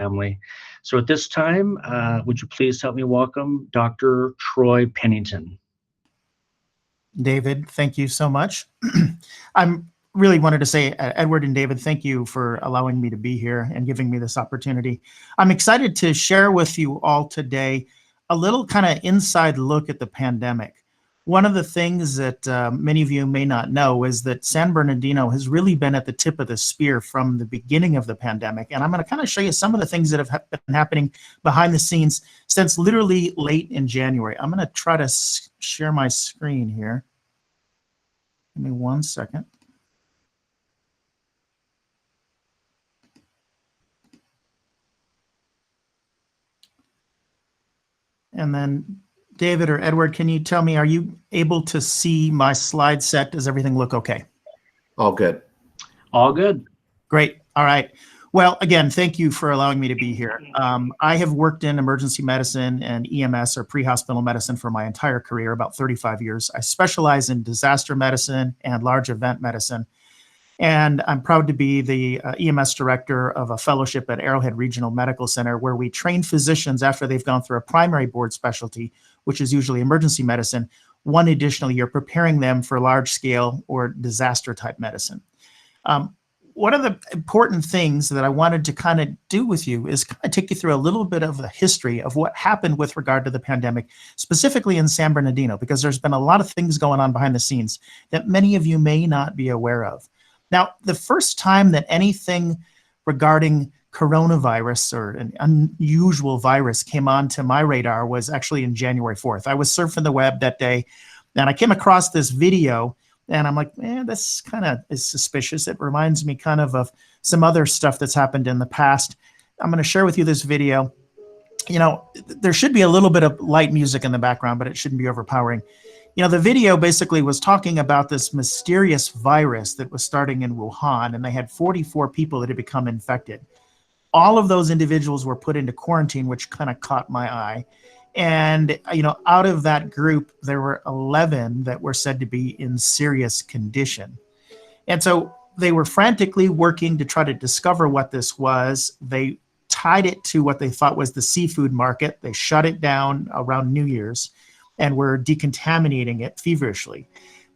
family. So at this time, would you please help me welcome Dr. Troy Pennington? David, thank you so much. I'm really wanted to say, Edward and David, thank you for allowing me to be here and giving me this opportunity. I'm excited to share with you all today a little kind of inside look at the pandemic. One of the things that many of you may not know is that San Bernardino has really been at the tip of the spear from the beginning of the pandemic. And I'm going to kind of show you some of the things that have been happening behind the scenes since literally late in January. I'm going to try to share my screen here. Give me 1 second. And then David or Edward, can you tell me, are you able to see my slide set? Does everything look okay? All good. All good. Great. All right. Well, again, thank you for allowing me to be here. I have worked in emergency medicine and EMS or pre-hospital medicine for my entire career, about 35 years. I specialize in disaster medicine and large event medicine. And I'm proud to be the EMS director of a fellowship at Arrowhead Regional Medical Center, where we train physicians after they've gone through a primary board specialty, which is usually emergency medicine, 1 additional year, preparing them for large scale or disaster type medicine. One of the important things that I wanted to kind of do with you is kind of take you through a little bit of the history of what happened with regard to the pandemic, specifically in San Bernardino, because there's been a lot of things going on behind the scenes that many of you may not be aware of. Now, the first time that anything regarding coronavirus or an unusual virus came onto my radar was actually in January 4th. I was surfing the web that day and I came across this video and I'm like, man, this kind of is suspicious. It reminds me kind of some other stuff that's happened in the past. I'm going to share with you this video. You know, there should be a little bit of light music in the background, but it shouldn't be overpowering. You know, the video basically was talking about this mysterious virus that was starting in Wuhan, and they had 44 people that had become infected. All of those individuals were put into quarantine, which kind of caught my eye. And, you know, out of that group, there were 11 that were said to be in serious condition. And so they were frantically working to try to discover what this was. They tied it to what they thought was the seafood market. They shut it down around New Year's and were decontaminating it feverishly.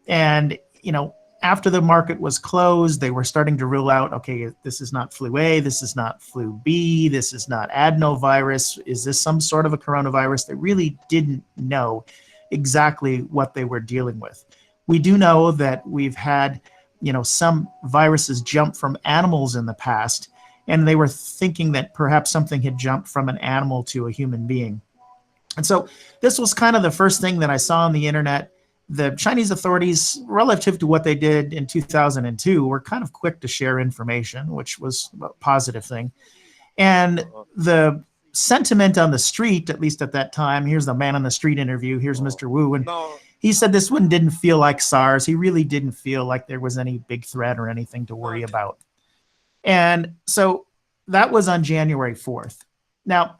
And, you know, after the market was closed, they were starting to rule out, okay, this is not flu A, this is not flu B, this is not adenovirus. Is this some sort of a coronavirus? They really didn't know exactly what they were dealing with. We do know that we've had, you know, some viruses jump from animals in the past, and they were thinking that perhaps something had jumped from an animal to a human being. And so this was kind of the first thing that I saw on the internet. The Chinese authorities, relative to what they did in 2002, were kind of quick to share information, which was a positive thing. And the sentiment on the street, at least at that time, here's the man on the street interview, here's Mr. Wu, and he said this one didn't feel like SARS. He really didn't feel like there was any big threat or anything to worry about. And so that was on January 4th. Now,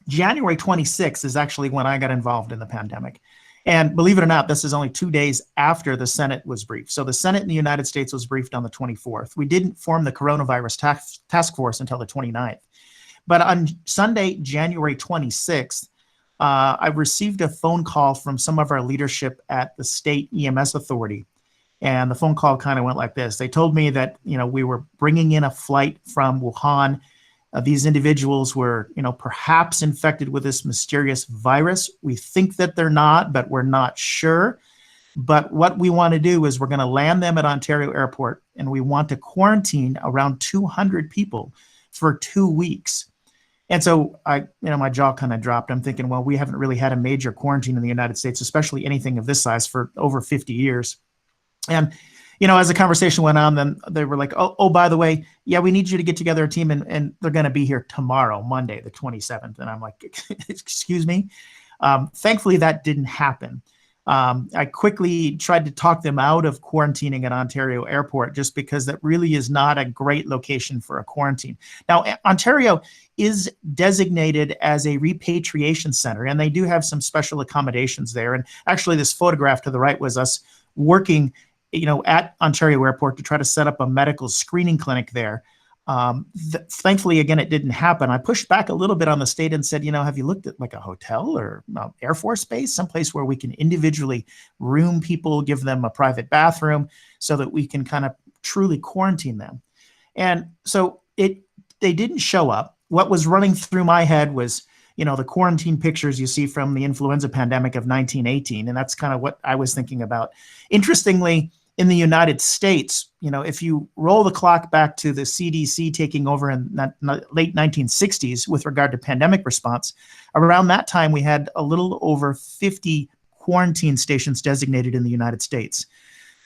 January 26th is actually when I got involved in the pandemic. And believe it or not, this is only 2 days after the Senate was briefed. So the Senate in the United States was briefed on the 24th. We didn't form the coronavirus task force until the 29th. But on Sunday, January 26th, I received a phone call from some of our leadership at the state EMS authority. And the phone call kind of went like this. They told me that, you know, we were bringing in a flight from Wuhan. These individuals were, you know, perhaps infected with this mysterious virus. We think that they're not, but we're not sure. But what we want to do is we're going to land them at Ontario Airport, and we want to quarantine around 200 people for 2 weeks. And so my jaw kind of dropped. I'm thinking, well, we haven't really had a major quarantine in the United States, especially anything of this size, for over 50 years. And you know, as the conversation went on, then they were like, oh, by the way, yeah, we need you to get together a team, and they're going to be here tomorrow, Monday, the 27th. And I'm like, excuse me. Thankfully, that didn't happen. I quickly tried to talk them out of quarantining at Ontario Airport, just because that really is not a great location for a quarantine. Now, Ontario is designated as a repatriation center, and they do have some special accommodations there. And actually, this photograph to the right was us working, you know, at Ontario Airport to try to set up a medical screening clinic there. Thankfully, again, it didn't happen. I pushed back a little bit on the state and said, have you looked at like a hotel or Air Force Base, someplace where we can individually room people, give them a private bathroom so that we can kind of truly quarantine them? And so they didn't show up. What was running through my head was, the quarantine pictures you see from the influenza pandemic of 1918. And that's kind of what I was thinking about. Interestingly, in the United States, if you roll the clock back to the CDC taking over in the late 1960s with regard to pandemic response, around that time, we had a little over 50 quarantine stations designated in the United States.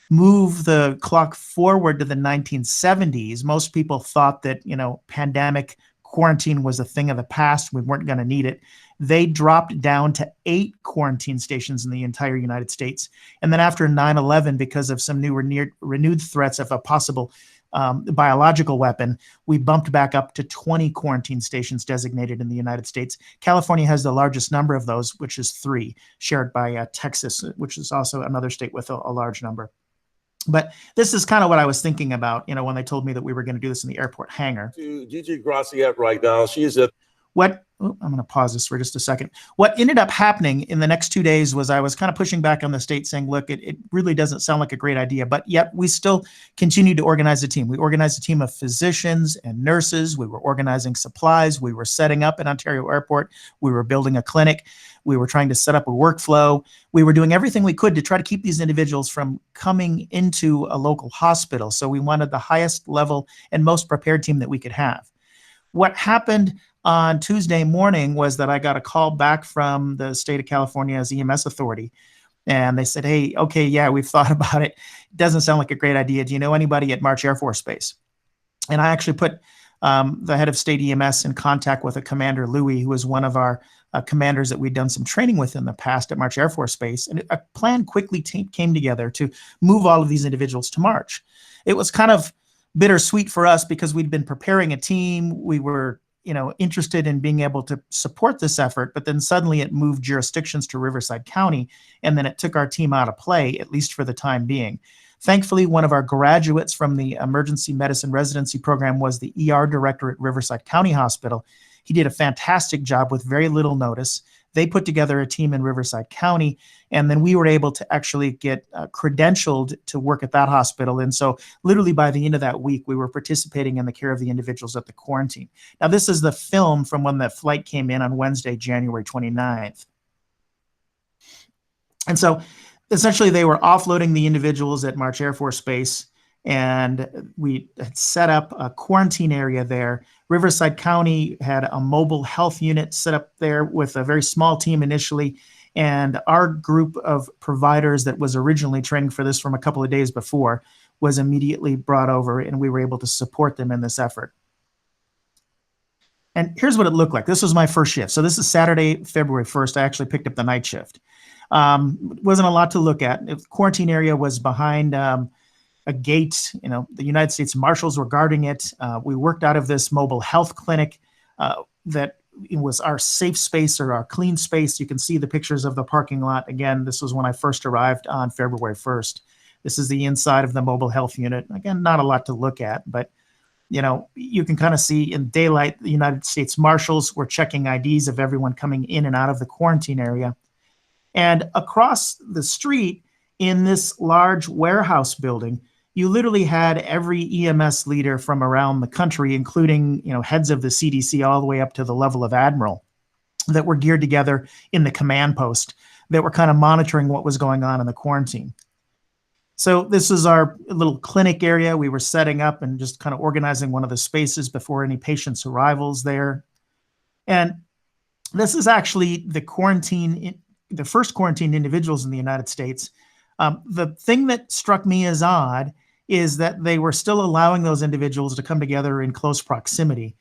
Move the clock forward to the 1970s, most people thought that, pandemic quarantine was a thing of the past. We weren't going to need it. They dropped down to 8 quarantine stations in the entire United States. And then after 9/11, because of some new renewed threats of a possible biological weapon, we bumped back up to 20 quarantine stations designated in the United States. California has the largest number of those, which is 3, shared by Texas, which is also another state with a large number. But this is kind of what I was thinking about, when they told me that we were going to do this in the airport hangar. To Gigi Graciette right now. She is at I'm going to pause this for just a second. What ended up happening in the next 2 days was I was kind of pushing back on the state saying, look, it really doesn't sound like a great idea, but yet we still continued to organize a team. We organized a team of physicians and nurses. We were organizing supplies. We were setting up at Ontario Airport. We were building a clinic. We were trying to set up a workflow. We were doing everything we could to try to keep these individuals from coming into a local hospital. So we wanted the highest level and most prepared team that we could have. What happened on Tuesday morning was that I got a call back from the state of California's EMS authority. And they said, hey, okay, yeah, we've thought about it. It doesn't sound like a great idea. Do you know anybody at March Air Force Base? And I actually put the head of state EMS in contact with a Commander Louis, who was one of our commanders that we'd done some training with in the past at March Air Force Base. And a plan quickly came together to move all of these individuals to March. It was kind of bittersweet for us because we'd been preparing a team. We were interested in being able to support this effort, but then suddenly it moved jurisdictions to Riverside County, and then it took our team out of play, at least for the time being. Thankfully, one of our graduates from the emergency medicine residency program was the ER director at Riverside County Hospital. He did a fantastic job with very little notice. They put together a team in Riverside County, and then we were able to actually get credentialed to work at that hospital. And so literally by the end of that week, we were participating in the care of the individuals at the quarantine. Now, this is the film from when the flight came in on Wednesday, January 29th. And so essentially they were offloading the individuals at March Air Force Base, and we had set up a quarantine area there. Riverside County had a mobile health unit set up there with a very small team initially, and our group of providers that was originally training for this from a couple of days before was immediately brought over, and we were able to support them in this effort. And here's what it looked like. This was my first shift. So this is Saturday, February 1st. I actually picked up the night shift. Wasn't a lot to look at. The quarantine area was behind a gate. The United States Marshals were guarding it. We worked out of this mobile health clinic that was our safe space or our clean space. You can see the pictures of the parking lot. Again, this was when I first arrived on February 1st. This is the inside of the mobile health unit. Again, not a lot to look at, but you can kind of see in daylight, the United States Marshals were checking IDs of everyone coming in and out of the quarantine area. And across the street in this large warehouse building, you literally had every EMS leader from around the country, including, heads of the CDC all the way up to the level of admiral, that were geared together in the command post that were kind of monitoring what was going on in the quarantine. So this is our little clinic area. We were setting up and just kind of organizing one of the spaces before any patients' arrivals there. And this is actually the first quarantined individuals in the United States. The thing that struck me as odd is that they were still allowing those individuals to come together in close proximity.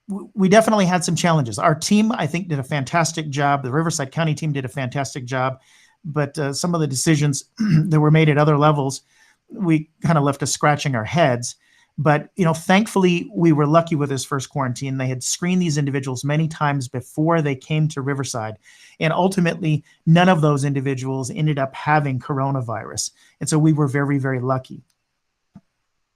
We definitely had some challenges. Our team, I think, did a fantastic job. The Riverside County team did a fantastic job, but some of the decisions that were made at other levels, we kind of left us scratching our heads. But, thankfully, we were lucky with this first quarantine. They had screened these individuals many times before they came to Riverside. And ultimately, none of those individuals ended up having coronavirus. And so we were very, very lucky.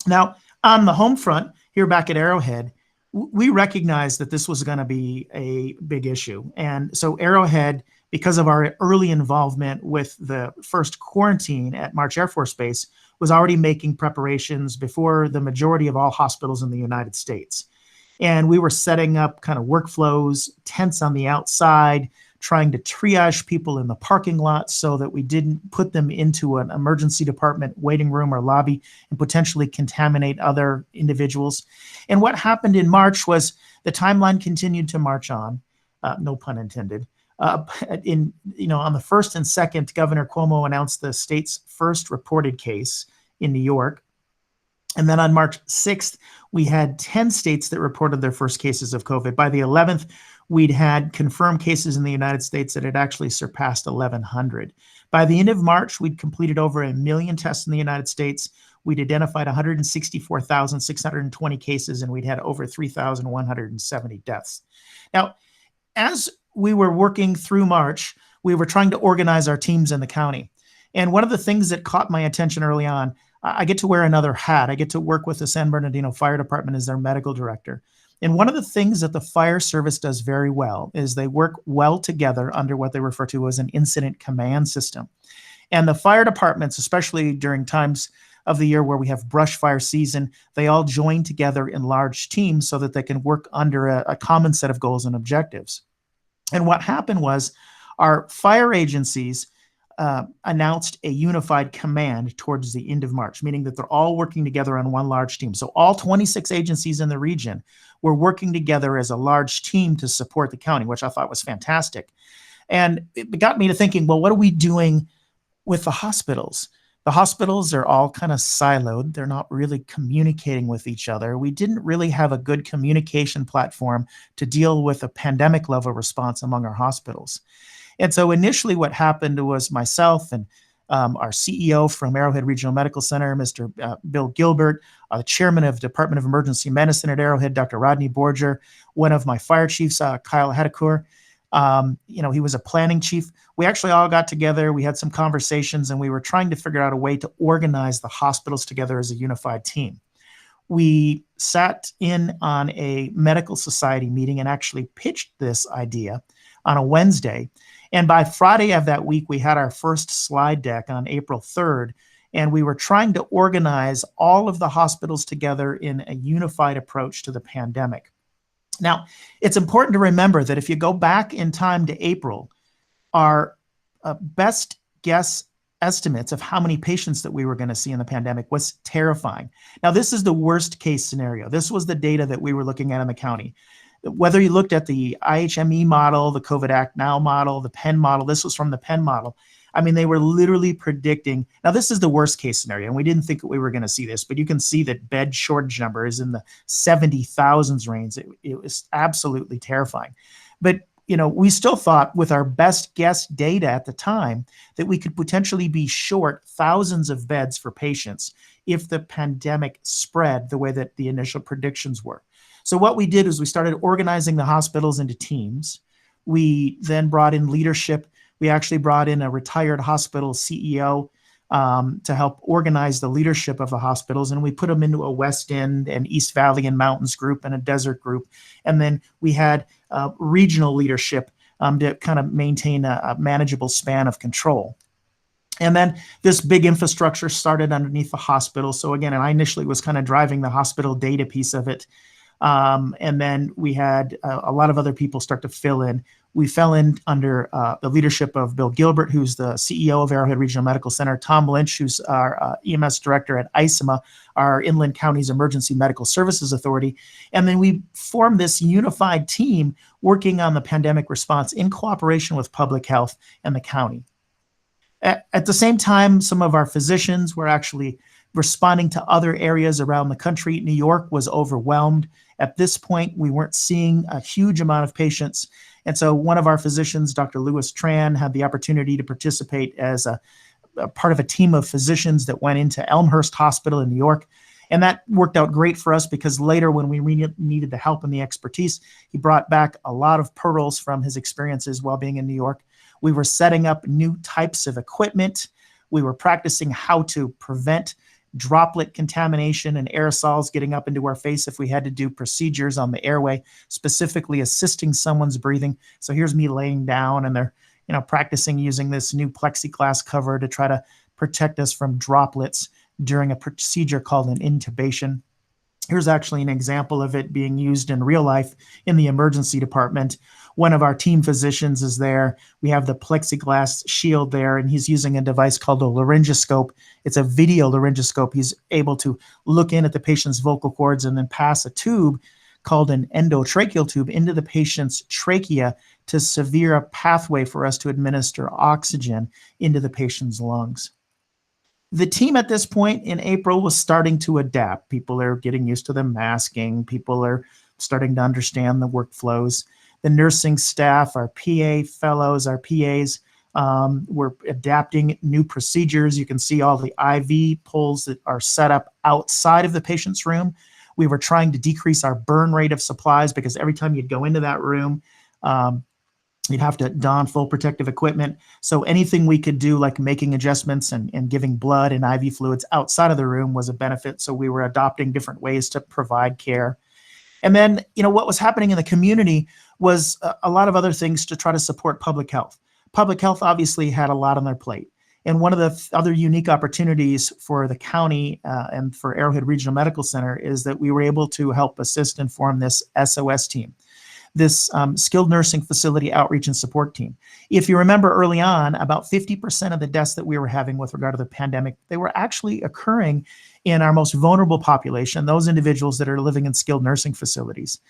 Now, On the home front, here back at Arrowhead, we recognized that this was going to be a big issue. And so Arrowhead, because of our early involvement with the first quarantine at March Air Force Base, was already making preparations before the majority of all hospitals in the United States. And we were setting up kind of workflows, tents on the outside, trying to triage people in the parking lot so that we didn't put them into an emergency department waiting room or lobby and potentially contaminate other individuals. And what happened in March was the timeline continued to march on, no pun intended. On the 1st and 2nd, Governor Cuomo announced the state's first reported case in New York. And then on March 6th, we had 10 states that reported their first cases of COVID. By the 11th, we'd had confirmed cases in the United States that had actually surpassed 1,100. By the end of March, we'd completed over 1 million tests in the United States. We'd identified 164,620 cases, and we'd had over 3,170 deaths. Now, as we were working through March, we were trying to organize our teams in the county. And one of the things that caught my attention early on, I get to wear another hat. I get to work with the San Bernardino Fire Department as their medical director. And one of the things that the fire service does very well is they work well together under what they refer to as an incident command system. And the fire departments, especially during times of the year where we have brush fire season, they all join together in large teams so that they can work under a common set of goals and objectives. And what happened was our fire agencies announced a unified command towards the end of March, meaning that they're all working together on one large team. So all 26 agencies in the region were working together as a large team to support the county, which I thought was fantastic. And it got me to thinking, well, what are we doing with the hospitals? The hospitals are all kind of siloed. They're not really communicating with each other. We didn't really have a good communication platform to deal with a pandemic level response among our hospitals. And so initially what happened was myself and our CEO from Arrowhead Regional Medical Center, Mr. Bill Gilbert, the chairman of Department of Emergency Medicine at Arrowhead, Dr. Rodney Borger, one of my fire chiefs, Kyle Hedekur. He was a planning chief. We actually all got together. We had some conversations, and we were trying to figure out a way to organize the hospitals together as a unified team. We sat in on a medical society meeting and actually pitched this idea on a Wednesday. And by Friday of that week, we had our first slide deck on April 3rd, and we were trying to organize all of the hospitals together in a unified approach to the pandemic. Now, it's important to remember that if you go back in time to April, our best guess estimates of how many patients that we were going to see in the pandemic was terrifying. Now, this is the worst case scenario. This was the data that we were looking at in the county. Whether you looked at the IHME model, the COVID Act Now model, the Penn model, this was from the Penn model. I mean, they were literally predicting. Now, this is the worst case scenario, and we didn't think that we were going to see this, but you can see that bed shortage number is in the 70,000s range. It was absolutely terrifying. But, we still thought with our best guess data at the time that we could potentially be short thousands of beds for patients if the pandemic spread the way that the initial predictions were. So what we did is we started organizing the hospitals into teams. We then brought in leadership. We actually brought in a retired hospital CEO to help organize the leadership of the hospitals. And we put them into a West End and East Valley and Mountains group and a desert group. And then we had regional leadership to kind of maintain a manageable span of control. And then this big infrastructure started underneath the hospital. So again, and I initially was kind of driving the hospital data piece of it. And then we had a lot of other people start to fill in. We fell in under the leadership of Bill Gilbert, who's the CEO of Arrowhead Regional Medical Center, Tom Lynch, who's our EMS director at ISMA, our Inland Counties Emergency Medical Services Authority. And then we formed this unified team working on the pandemic response in cooperation with public health and the county. At the same time, some of our physicians were actually responding to other areas around the country. New York was overwhelmed. At this point, we weren't seeing a huge amount of patients. And so one of our physicians, Dr. Louis Tran, had the opportunity to participate as a part of a team of physicians that went into Elmhurst Hospital in New York. And that worked out great for us because later when we needed the help and the expertise, he brought back a lot of pearls from his experiences while being in New York. We were setting up new types of equipment. We were practicing how to prevent droplet contamination and aerosols getting up into our face if we had to do procedures on the airway, specifically assisting someone's breathing. So here's me laying down, and they're practicing using this new plexiglass cover to try to protect us from droplets during a procedure called an intubation. Here's actually an example of it being used in real life in the emergency department. One of our team physicians is there. We have the plexiglass shield there, and he's using a device called a laryngoscope. It's a video laryngoscope. He's able to look in at the patient's vocal cords and then pass a tube called an endotracheal tube into the patient's trachea to severe a pathway for us to administer oxygen into the patient's lungs. The team at this point in April was starting to adapt. People are getting used to the masking. People are starting to understand the workflows. The nursing staff, our PA fellows, our PAs, were adapting new procedures. You can see all the IV poles that are set up outside of the patient's room. We were trying to decrease our burn rate of supplies because every time you'd go into that room, you'd have to don full protective equipment. So anything we could do, like making adjustments and giving blood and IV fluids outside of the room, was a benefit. So we were adopting different ways to provide care. And then, what was happening in the community was a lot of other things to try to support public health. Public health obviously had a lot on their plate. And one of the other unique opportunities for the county and for Arrowhead Regional Medical Center is that we were able to help assist and form this SOS team, this skilled nursing facility outreach and support team. If you remember early on, about 50% of the deaths that we were having with regard to the pandemic, they were actually occurring in our most vulnerable population, those individuals that are living in skilled nursing facilities.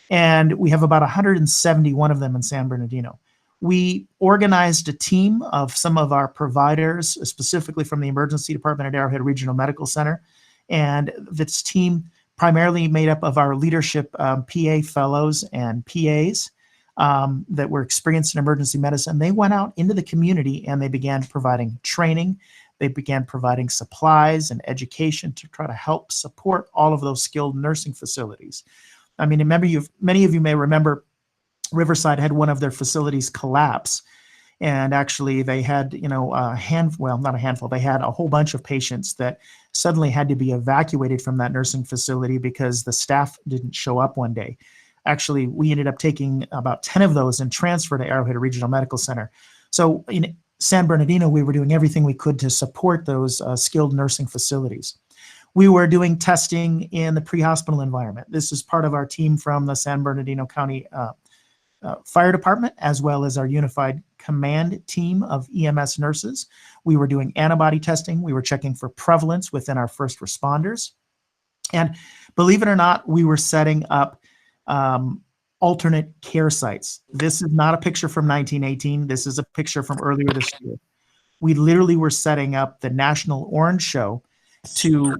And we have about 171 of them in San Bernardino. We organized a team of some of our providers, specifically from the emergency department at Arrowhead Regional Medical Center. And this team primarily made up of our leadership PA fellows and PAs that were experienced in emergency medicine. They went out into the community and they began providing training. They began providing supplies and education to try to help support all of those skilled nursing facilities. I mean, many of you may remember Riverside had one of their facilities collapse. And actually they had, they had a whole bunch of patients that suddenly had to be evacuated from that nursing facility because the staff didn't show up one day. Actually, we ended up taking about 10 of those and transferred to Arrowhead Regional Medical Center. So in San Bernardino, we were doing everything we could to support those skilled nursing facilities. We were doing testing in the pre-hospital environment. This is part of our team from the San Bernardino County Fire Department, as well as our unified command team of EMS nurses. We were doing antibody testing. We were checking for prevalence within our first responders. And believe it or not, we were setting up alternate care sites. This is not a picture from 1918. This is a picture from earlier this year. We literally were setting up the National Orange Show to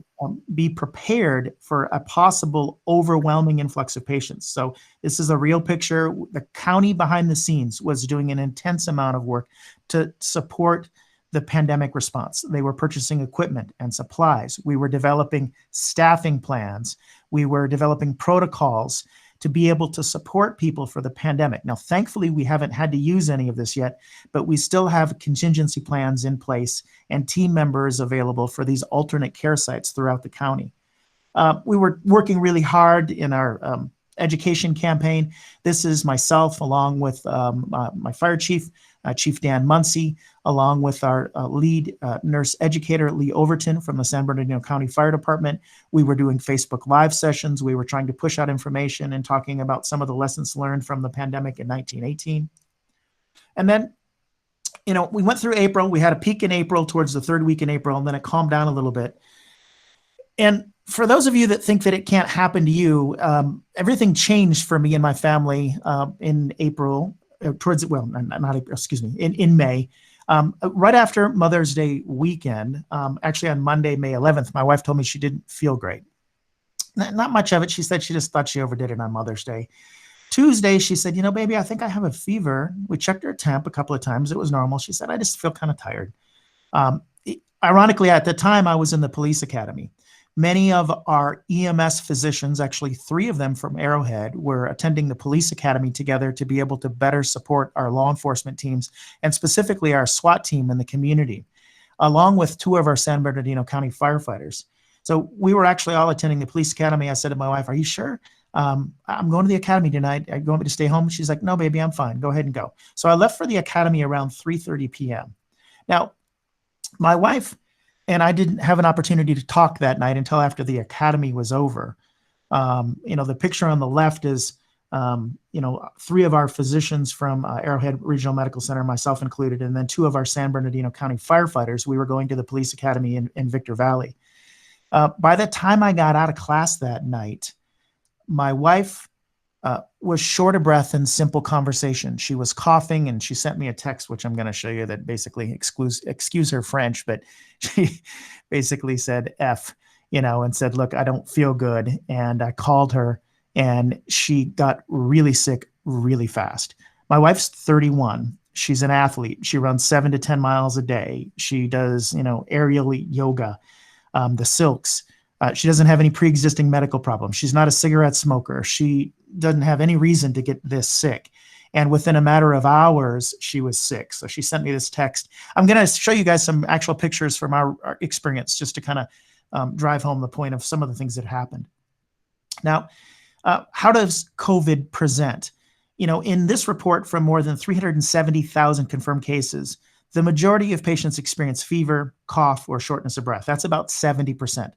be prepared for a possible overwhelming influx of patients. So this is a real picture. The county behind the scenes was doing an intense amount of work to support the pandemic response. They were purchasing equipment and supplies. We were developing staffing plans. We were developing protocols to be able to support people for the pandemic. Now, thankfully, we haven't had to use any of this yet, but we still have contingency plans in place and team members available for these alternate care sites throughout the county. We were working really hard in our education campaign. This is myself, along with my fire chief, Chief Dan Muncie, along with our lead nurse educator, Lee Overton from the San Bernardino County Fire Department. We were doing Facebook Live sessions. We were trying to push out information and talking about some of the lessons learned from the pandemic in 1918. And then, we went through April. We had a peak in April towards the third week in April, and then it calmed down a little bit. And for those of you that think that it can't happen to you, everything changed for me and my family in April. In May, right after Mother's Day weekend, actually on Monday, May 11th, my wife told me she didn't feel great. Not much of it. She said she just thought she overdid it on Mother's Day. Tuesday, she said, baby, I think I have a fever. We checked her temp a couple of times. It was normal. She said, I just feel kind of tired. Ironically, at the time, I was in the police academy. Many of our EMS physicians, actually 3 of them from Arrowhead, were attending the police academy together to be able to better support our law enforcement teams and specifically our SWAT team in the community, along with 2 of our San Bernardino County firefighters. So we were actually all attending the police academy. I said to my wife, "Are you sure? I'm going to the academy tonight. Are you want me to stay home?" She's like, "No, baby, I'm fine. Go ahead and go." So I left for the academy around 3:30 p.m. Now, my wife and I didn't have an opportunity to talk that night until after the academy was over. The picture on the left is, three of our physicians from Arrowhead Regional Medical Center, myself included, and then two of our San Bernardino County firefighters. We were going to the police academy in Victor Valley. By the time I got out of class that night, my wife was short of breath in simple conversation. She was coughing, and she sent me a text, which I'm going to show you, that basically excuse her French, but she basically said F, and said, "Look, I don't feel good." And I called her, and she got really sick really fast. My wife's 31. She's an athlete. She runs 7 to 10 miles a day. She does, aerial yoga, the silks. She doesn't have any pre-existing medical problems. She's not a cigarette smoker. She doesn't have any reason to get this sick. And within a matter of hours, she was sick. So she sent me this text. I'm going to show you guys some actual pictures from our experience, just to kind of drive home the point of some of the things that happened. Now, how does COVID present? In this report from more than 370,000 confirmed cases, the majority of patients experience fever, cough, or shortness of breath. That's about 70%.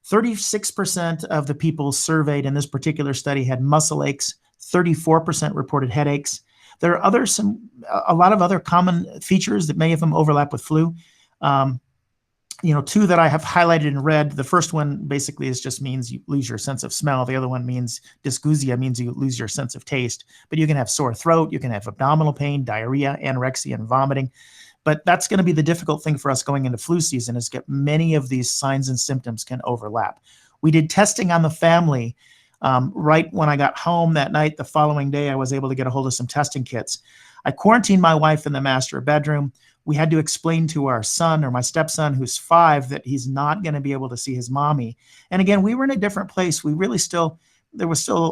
36% of the people surveyed in this particular study had muscle aches. 34% reported headaches. There are a lot of other common features that many of them overlap with flu. Two that I have highlighted in red. The first one basically just means you lose your sense of smell. The other one means dysgeusia, means you lose your sense of taste. But you can have sore throat, you can have abdominal pain, diarrhea, anorexia, and vomiting. But that's going to be the difficult thing for us going into flu season, is get many of these signs and symptoms can overlap. We did testing on the family right when I got home that night. The following day, I was able to get a hold of some testing kits. I quarantined my wife in the master bedroom. We had to explain to our son, or my stepson, who's 5, that he's not going to be able to see his mommy. And again, we were in a different place. There was still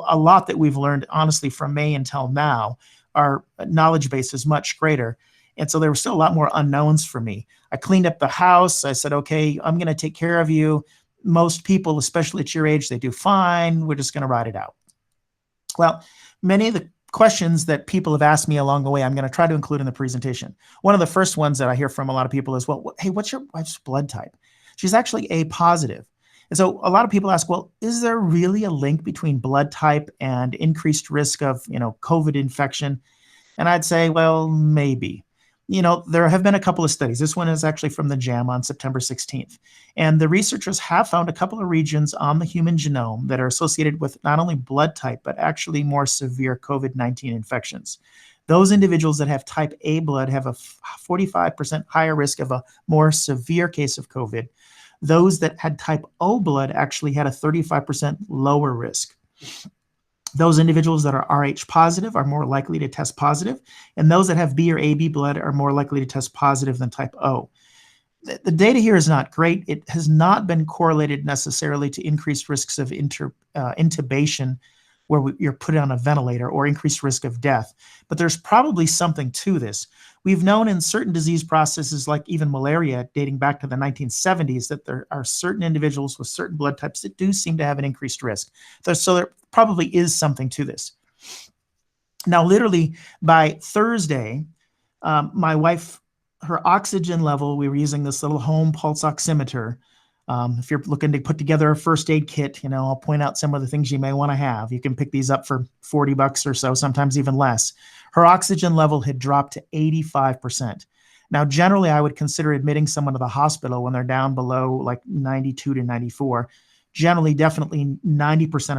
a lot that we've learned, honestly, from May until now. Our knowledge base is much greater. And so there were still a lot more unknowns for me. I cleaned up the house. I said, "Okay, I'm going to take care of you. Most people, especially at your age, they do fine. We're just going to ride it out." Well, many of the questions that people have asked me along the way, I'm going to try to include in the presentation. One of the first ones that I hear from a lot of people is, "Well, hey, what's your wife's blood type?" She's actually A positive. And so a lot of people ask, well, is there really a link between blood type and increased risk of, COVID infection? And I'd say, well, maybe. There have been a couple of studies. This one is actually from the JAMA on September 16th. And the researchers have found a couple of regions on the human genome that are associated with not only blood type, but actually more severe COVID-19 infections. Those individuals that have type A blood have a 45% higher risk of a more severe case of COVID. Those that had type O blood actually had a 35% lower risk. Those individuals that are Rh positive are more likely to test positive, and those that have B or AB blood are more likely to test positive than type O. The data here is not great. It has not been correlated necessarily to increased risks of intubation, where you're put on a ventilator, or increased risk of death. But there's probably something to this. We've known in certain disease processes, like even malaria, dating back to the 1970s, that there are certain individuals with certain blood types that do seem to have an increased risk. So there probably is something to this. Now, literally by Thursday, my wife, her oxygen level, we were using this little home pulse oximeter. If you're looking to put together a first aid kit, I'll point out some of the things you may want to have. You can pick these up for $40 or so, sometimes even less. Her oxygen level had dropped to 85%. Now, generally, I would consider admitting someone to the hospital when they're down below like 92 to 94. Generally, definitely 90%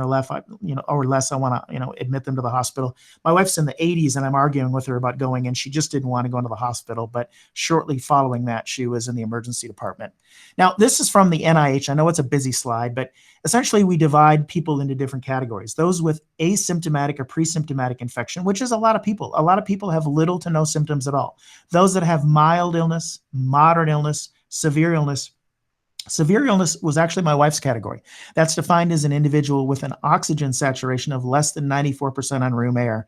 or less, I want to, admit them to the hospital. My wife's in the 80s, and I'm arguing with her about going, and she just didn't want to go into the hospital. But shortly following that, she was in the emergency department. Now, this is from the NIH. I know it's a busy slide, but essentially we divide people into different categories. Those with asymptomatic or pre-symptomatic infection, which is a lot of people. A lot of people have little to no symptoms at all. Those that have mild illness, moderate illness, severe illness. Severe illness was actually my wife's category. That's defined as an individual with an oxygen saturation of less than 94% on room air.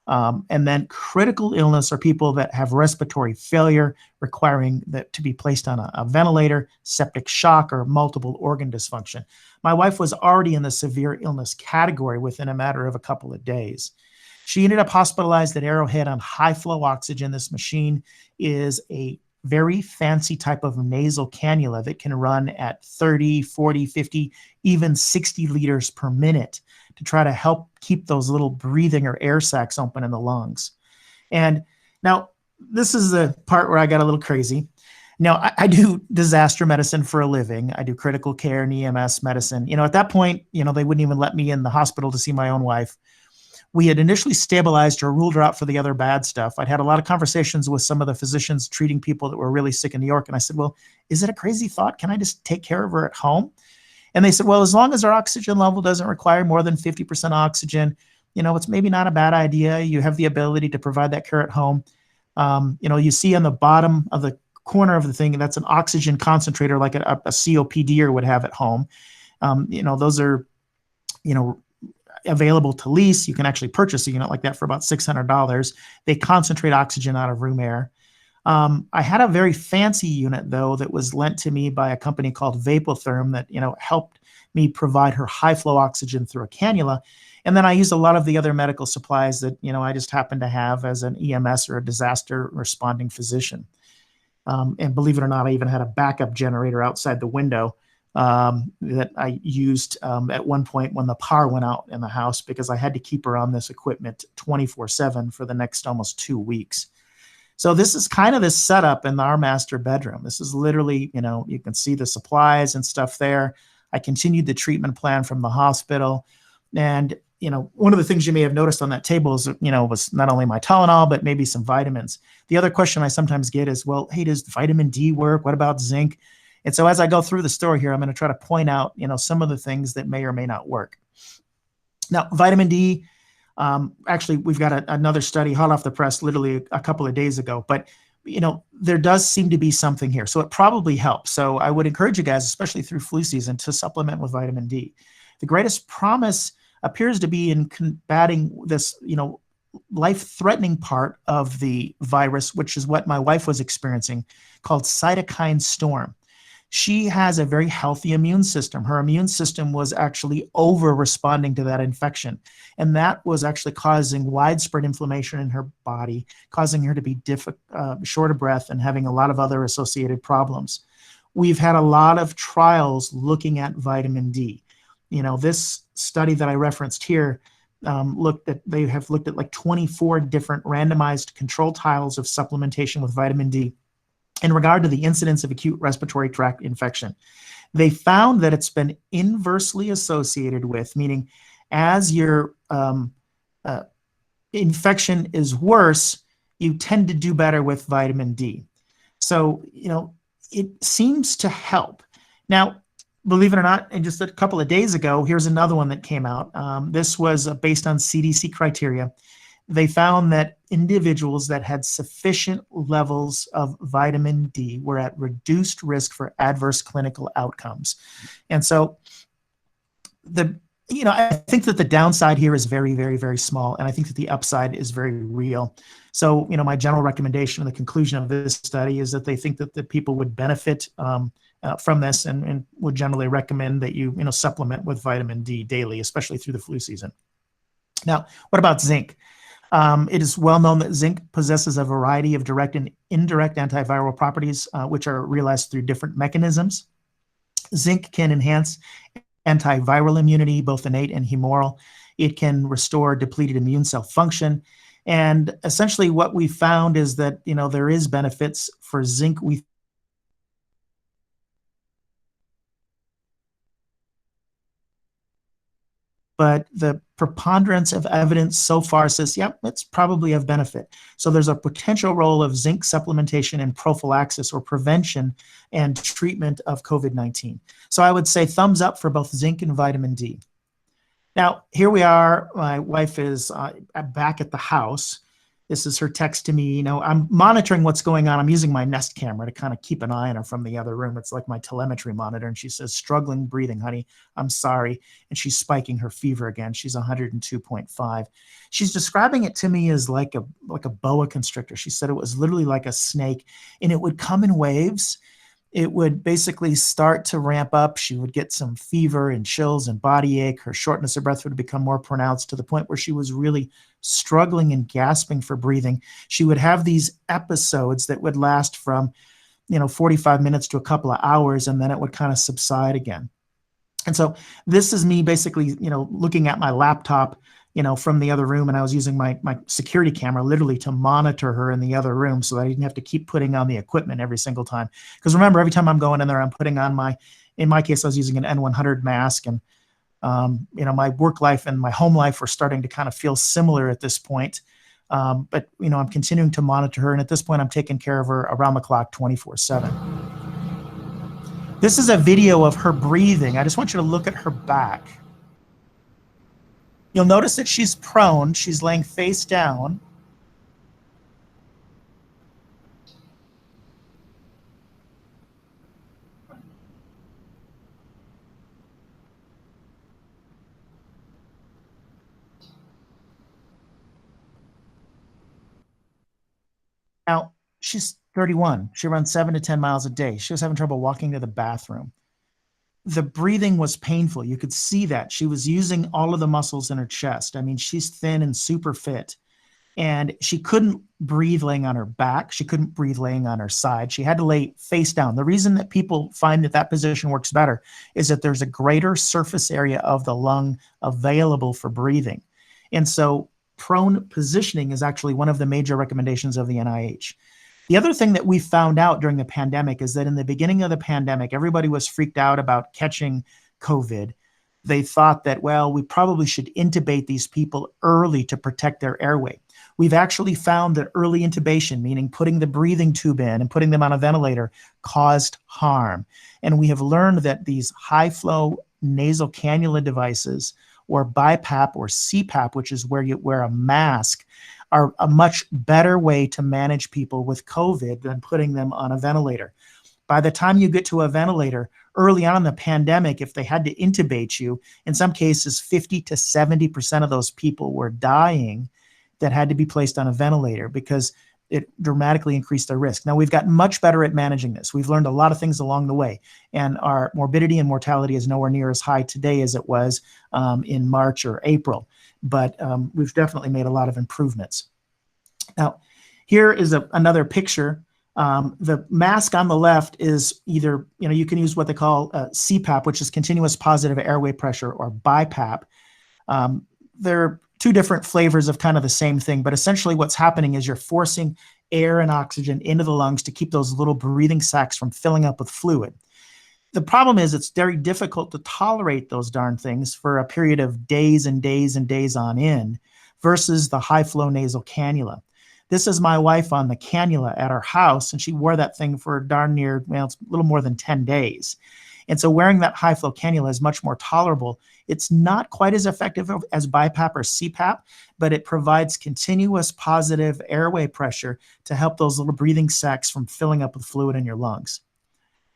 And then critical illness are people that have respiratory failure requiring that to be placed on a ventilator, septic shock, or multiple organ dysfunction. My wife was already in the severe illness category within a matter of a couple of days. She ended up hospitalized at Arrowhead on high flow oxygen. This machine is a very fancy type of nasal cannula that can run at 30, 40, 50, even 60 liters per minute to try to help keep those little breathing or air sacs open in the lungs. And now this is the part where I got a little crazy. Now I do disaster medicine for a living. I do critical care and EMS medicine. At that point, they wouldn't even let me in the hospital to see my own wife. We had initially stabilized her, ruled her out for the other bad stuff. I'd had a lot of conversations with some of the physicians treating people that were really sick in New York. And I said, well, is it a crazy thought? Can I just take care of her at home? And they said, well, as long as our oxygen level doesn't require more than 50% oxygen, it's maybe not a bad idea. You have the ability to provide that care at home. You see on the bottom of the corner of the thing, that's an oxygen concentrator like a COPDer would have at home. Those are, available to lease. You can actually purchase a unit like that for about $600. They concentrate oxygen out of room air. I had a very fancy unit, though, that was lent to me by a company called Vapotherm that, helped me provide her high flow oxygen through a cannula. And then I used a lot of the other medical supplies that, I just happened to have as an EMS or a disaster responding physician. And believe it or not, I even had a backup generator outside the window that I used at one point when the power went out in the house because I had to keep her on this equipment 24/7 for the next almost 2 weeks. So this is kind of this setup in our master bedroom. This is literally, you can see the supplies and stuff there. I continued the treatment plan from the hospital. And, one of the things you may have noticed on that table is, was not only my Tylenol, but maybe some vitamins. The other question I sometimes get is, well, hey, does vitamin D work? What about zinc? And so as I go through the story here, I'm going to try to point out, some of the things that may or may not work. Now, vitamin D, actually, we've got another study hot off the press literally a couple of days ago, but, there does seem to be something here. So it probably helps. So I would encourage you guys, especially through flu season, to supplement with vitamin D. The greatest promise appears to be in combating this, life-threatening part of the virus, which is what my wife was experiencing, called cytokine storm. She has a very healthy immune system. Her immune system was actually over-responding to that infection. And that was actually causing widespread inflammation in her body, causing her to be short of breath and having a lot of other associated problems. We've had a lot of trials looking at vitamin D. This study that I referenced here they have looked at like 24 different randomized control trials of supplementation with vitamin D in regard to the incidence of acute respiratory tract infection. They found that it's been inversely associated with, meaning as your infection is worse, you tend to do better with vitamin D. So, it seems to help. Now, believe it or not, and just a couple of days ago, here's another one that came out. This was based on CDC criteria. They found that individuals that had sufficient levels of vitamin D were at reduced risk for adverse clinical outcomes. And so I think that the downside here is very, very, very small. And I think that the upside is very real. So, my general recommendation and the conclusion of this study is that they think that the people would benefit from this and would generally recommend that you supplement with vitamin D daily, especially through the flu season. Now, what about zinc? It is well known that zinc possesses a variety of direct and indirect antiviral properties, which are realized through different mechanisms. Zinc can enhance antiviral immunity, both innate and humoral. It can restore depleted immune cell function. And essentially what we found is that, there is benefits for zinc. But the preponderance of evidence so far says, yep, it's probably of benefit. So there's a potential role of zinc supplementation in prophylaxis or prevention and treatment of COVID-19. So I would say thumbs up for both zinc and vitamin D. Now, here we are. My wife is back at the house. This is her text to me. You know, I'm monitoring what's going on. I'm using my Nest camera to kind of keep an eye on her from the other room. It's like my telemetry monitor. And she says, struggling breathing, honey. I'm sorry. And she's spiking her fever again. She's 102.5. She's describing it to me as like a boa constrictor. She said it was literally like a snake, and it would come in waves. It would basically start to ramp up. She would get some fever and chills and body ache. Her shortness of breath would become more pronounced to the point where she was really struggling and gasping for breathing. She would have these episodes that would last from, 45 minutes to a couple of hours, and then it would kind of subside again. And so this is me basically, looking at my laptop, from the other room, and I was using my security camera literally to monitor her in the other room so that I didn't have to keep putting on the equipment every single time. Because remember, every time I'm going in there, I'm putting on in my case, I was using an N100 mask, and my work life and my home life were starting to kind of feel similar at this point. But I'm continuing to monitor her, and at this point, I'm taking care of her around the clock, 24/7. This is a video of her breathing. I just want you to look at her back. You'll notice that she's prone. She's laying face down. Now, she's 31. She runs 7 to 10 miles a day. She was having trouble walking to the bathroom. The breathing was painful. You could see that. She was using all of the muscles in her chest. I mean, she's thin and super fit. And she couldn't breathe laying on her back. She couldn't breathe laying on her side. She had to lay face down. The reason that people find that position works better is that there's a greater surface area of the lung available for breathing. And so prone positioning is actually one of the major recommendations of the NIH. The other thing that we found out during the pandemic is that in the beginning of the pandemic, everybody was freaked out about catching COVID. They thought that, well, we probably should intubate these people early to protect their airway. We've actually found that early intubation, meaning putting the breathing tube in and putting them on a ventilator, caused harm. And we have learned that these high-flow nasal cannula devices, or BiPAP or CPAP, which is where you wear a mask, are a much better way to manage people with COVID than putting them on a ventilator. By the time you get to a ventilator, early on in the pandemic, if they had to intubate you, in some cases, 50 to 70% of those people were dying that had to be placed on a ventilator because it dramatically increased their risk. Now, we've gotten much better at managing this. We've learned a lot of things along the way, and our morbidity and mortality is nowhere near as high today as it was in March or April. But we've definitely made a lot of improvements. Now, here is another picture. The mask on the left is either, you can use what they call CPAP, which is continuous positive airway pressure, or BiPAP. They're two different flavors of kind of the same thing, but essentially what's happening is you're forcing air and oxygen into the lungs to keep those little breathing sacs from filling up with fluid. The problem is it's very difficult to tolerate those darn things for a period of days and days and days on end versus the high-flow nasal cannula. This is my wife on the cannula at our house, and she wore that thing for darn near, it's a little more than 10 days. And so wearing that high-flow cannula is much more tolerable. It's not quite as effective as BiPAP or CPAP, but it provides continuous positive airway pressure to help those little breathing sacs from filling up with fluid in your lungs.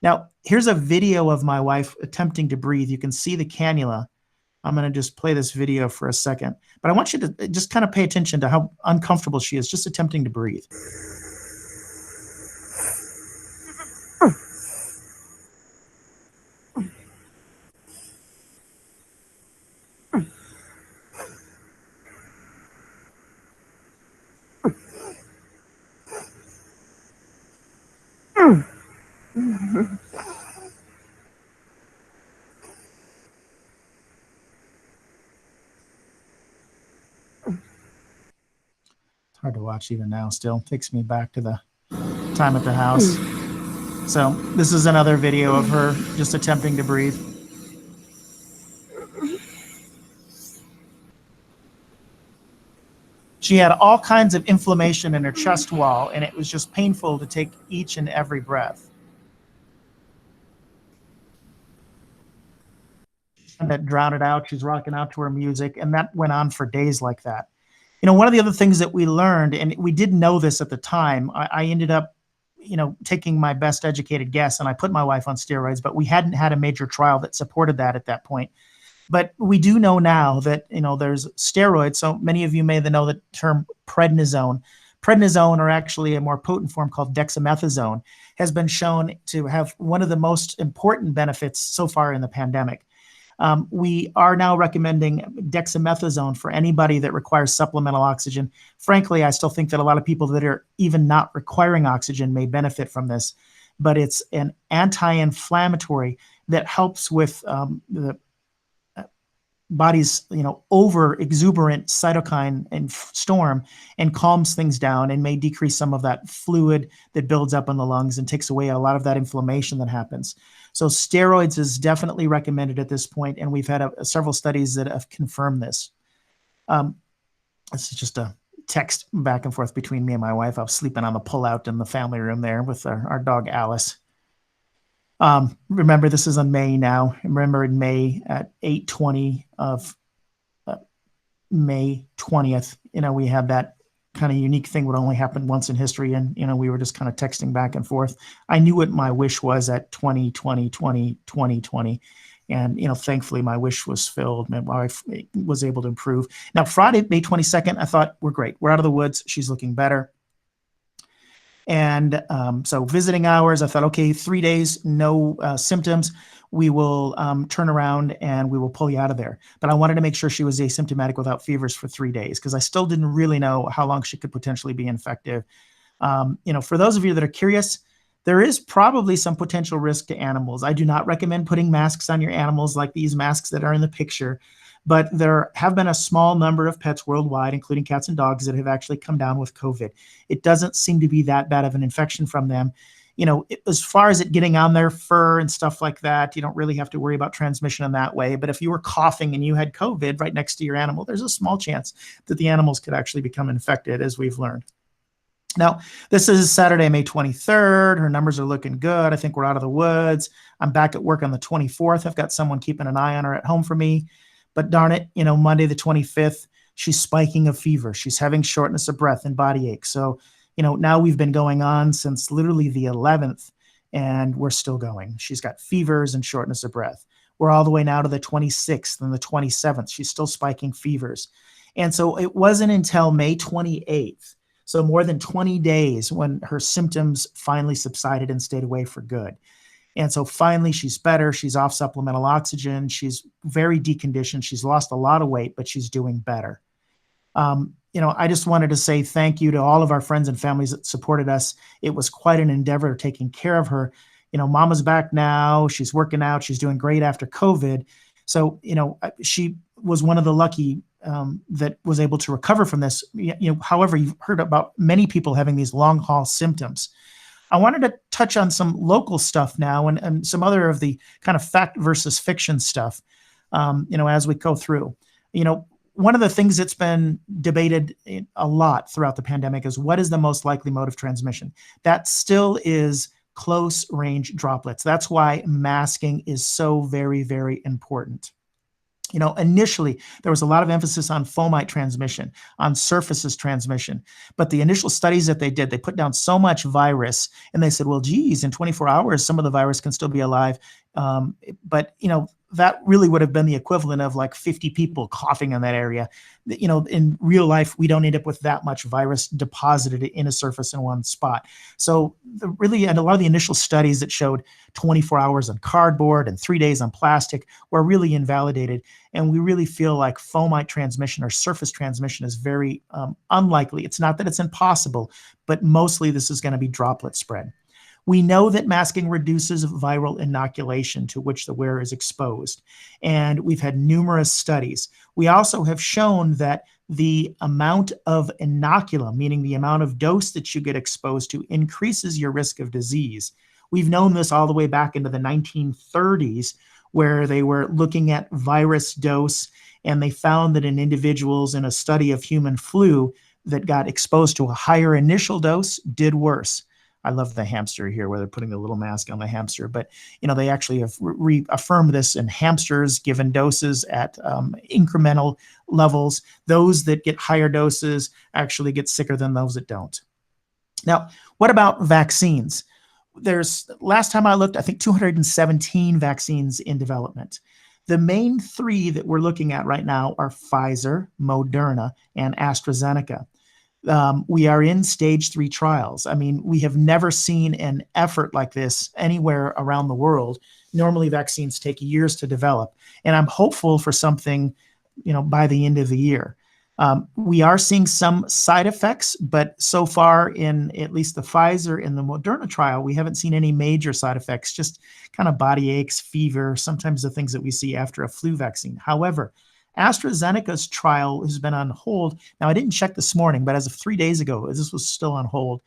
Now, here's a video of my wife attempting to breathe. You can see the cannula. I'm going to just play this video for a second, but I want you to just kind of pay attention to how uncomfortable she is just attempting to breathe. It's hard to watch even now still. Takes me back to the time at the house. So this is another video of her just attempting to breathe. She had all kinds of inflammation in her chest wall, and it was just painful to take each and every breath. And that drowned it out. She's rocking out to her music, and that went on for days like that. One of the other things that we learned, and we didn't know this at the time, I ended up, taking my best educated guess, and I put my wife on steroids, but we hadn't had a major trial that supported that at that point. But we do know now that, there's steroids. So many of you may know the term prednisone. Prednisone, or actually a more potent form called dexamethasone, has been shown to have one of the most important benefits so far in the pandemic. We are now recommending dexamethasone for anybody that requires supplemental oxygen. Frankly, I still think that a lot of people that are even not requiring oxygen may benefit from this, but it's an anti-inflammatory that helps with the body's over exuberant cytokine and storm, and calms things down and may decrease some of that fluid that builds up in the lungs and takes away a lot of that inflammation that happens. So steroids is definitely recommended at this point, and we've had several studies that have confirmed this. This is just a text back and forth between me and my wife. I was sleeping on the pullout in the family room there with our dog Alice. Remember, this is on May now. Remember, in May at 8:20 of May 20th, we had that kind of unique thing would only happen once in history. And, we were just kind of texting back and forth. I knew what my wish was at 2020. And, thankfully my wish was filled. My wife was able to improve. Now, Friday, May 22nd, I thought, we're great. We're out of the woods. She's looking better. And so visiting hours, I thought, okay, 3 days, no symptoms. We will turn around and we will pull you out of there. But I wanted to make sure she was asymptomatic without fevers for 3 days, because I still didn't really know how long she could potentially be infective. For those of you that are curious, there is probably some potential risk to animals. I do not recommend putting masks on your animals like these masks that are in the picture. But there have been a small number of pets worldwide, including cats and dogs, that have actually come down with COVID. It doesn't seem to be that bad of an infection from them. As far as it getting on their fur and stuff like that, you don't really have to worry about transmission in that way. But if you were coughing and you had COVID right next to your animal, there's a small chance that the animals could actually become infected, as we've learned. Now, this is Saturday, May 23rd. Her numbers are looking good. I think we're out of the woods. I'm back at work on the 24th. I've got someone keeping an eye on her at home for me. But darn it, Monday the 25th, she's spiking a fever. She's having shortness of breath and body ache. So, now we've been going on since literally the 11th, and we're still going. She's got fevers and shortness of breath. We're all the way now to the 26th and the 27th. She's still spiking fevers. And so it wasn't until May 28th, so more than 20 days, when her symptoms finally subsided and stayed away for good. And so finally she's better. She's off supplemental oxygen. She's very deconditioned. She's lost a lot of weight, but she's doing better. I just wanted to say thank you to all of our friends and families that supported us. It was quite an endeavor taking care of her. Mama's back now. She's working out. She's doing great after COVID. So, she was one of the lucky that was able to recover from this. However, you've heard about many people having these long haul symptoms. I wanted to touch on some local stuff now and some other of the kind of fact versus fiction stuff, as we go through. One of the things that's been debated a lot throughout the pandemic is what is the most likely mode of transmission. That still is close range droplets. That's why masking is so very, very important. Initially, there was a lot of emphasis on fomite transmission, on surfaces transmission. But the initial studies that they did, they put down so much virus, and they said, well, geez, in 24 hours, some of the virus can still be alive. But that really would have been the equivalent of like 50 people coughing in that area. In real life, we don't end up with that much virus deposited in a surface in one spot. So and a lot of the initial studies that showed 24 hours on cardboard and 3 days on plastic were really invalidated. And we really feel like fomite transmission or surface transmission is very unlikely. It's not that it's impossible, but mostly this is going to be droplet spread. We know that masking reduces viral inoculation to which the wearer is exposed, and we've had numerous studies. We also have shown that the amount of inoculum, meaning the amount of dose that you get exposed to, increases your risk of disease. We've known this all the way back into the 1930s, where they were looking at virus dose, and they found that in individuals in a study of human flu that got exposed to a higher initial dose did worse. I love the hamster here where they're putting the little mask on the hamster, but they actually have reaffirmed this in hamsters given doses at incremental levels. Those that get higher doses actually get sicker than those that don't. Now, what about vaccines? Last time I looked, I think 217 vaccines in development. The main three that we're looking at right now are Pfizer, Moderna, and AstraZeneca. We are in stage 3 trials. I mean, we have never seen an effort like this anywhere around the world. Normally, vaccines take years to develop, and I'm hopeful for something, by the end of the year. We are seeing some side effects, but so far in at least the Pfizer and the Moderna trial, we haven't seen any major side effects, just kind of body aches, fever, sometimes the things that we see after a flu vaccine. However, AstraZeneca's trial has been on hold. Now, I didn't check this morning, but as of 3 days ago, this was still on hold.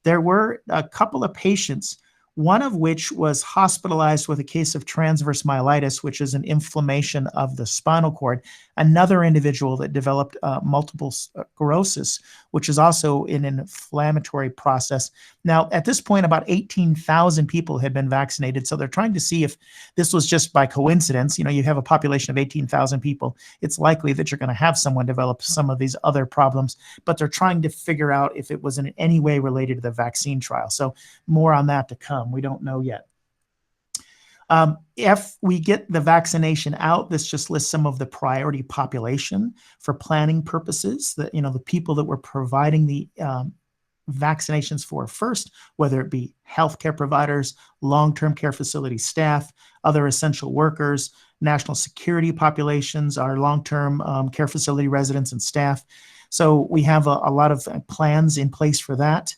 There were a couple of patients, one of which was hospitalized with a case of transverse myelitis, which is an inflammation of the spinal cord. Another individual that developed multiple sclerosis, which is also an inflammatory process. Now, at this point, about 18,000 people had been vaccinated. So they're trying to see if this was just by coincidence. You have a population of 18,000 people. It's likely that you're going to have someone develop some of these other problems, but they're trying to figure out if it was in any way related to the vaccine trial. So more on that to come. We don't know yet. If we get the vaccination out, this just lists some of the priority population for planning purposes, that, the people that we're providing the vaccinations for first, whether it be healthcare providers, long-term care facility staff, other essential workers, national security populations, our long-term care facility residents and staff. So we have a lot of plans in place for that.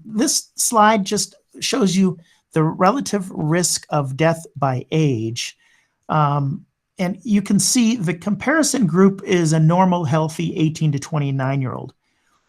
This slide just shows you the relative risk of death by age. And you can see the comparison group is a normal, healthy 18 to 29-year-old.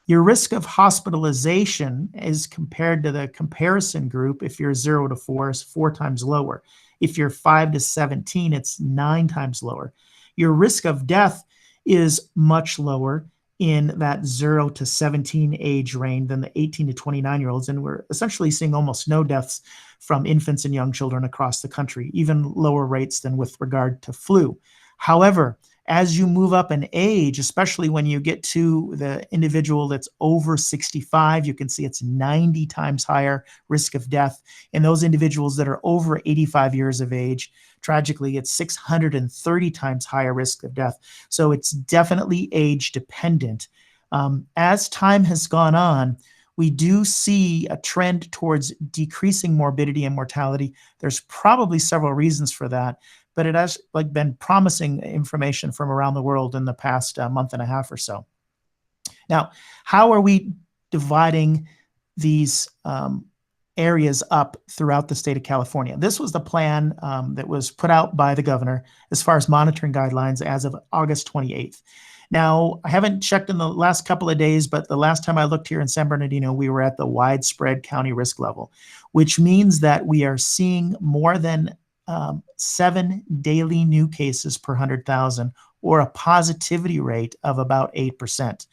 Your risk of hospitalization as compared to the comparison group, if you're 0 to 4, is 4 times lower. If you're 5 to 17, it's 9 times lower. Your risk of death is much lower in that 0 to 17 age range than the 18 to 29-year-olds. And we're essentially seeing almost no deaths from infants and young children across the country, even lower rates than with regard to flu. However, as you move up in age, especially when you get to the individual that's over 65, you can see it's 90 times higher risk of death. And those individuals that are over 85 years of age, tragically, it's 630 times higher risk of death. So it's definitely age dependent. As time has gone on, we do see a trend towards decreasing morbidity and mortality. There's probably several reasons for that, but it has been promising information from around the world in the past month and a half or so. Now, how are we dividing these areas up throughout the state of California? This was the plan that was put out by the governor as far as monitoring guidelines as of August 28th. Now, I haven't checked in the last couple of days, but the last time I looked here in San Bernardino, we were at the widespread county risk level, which means that we are seeing more than 7 daily new cases per 100,000, or a positivity rate of about 8%.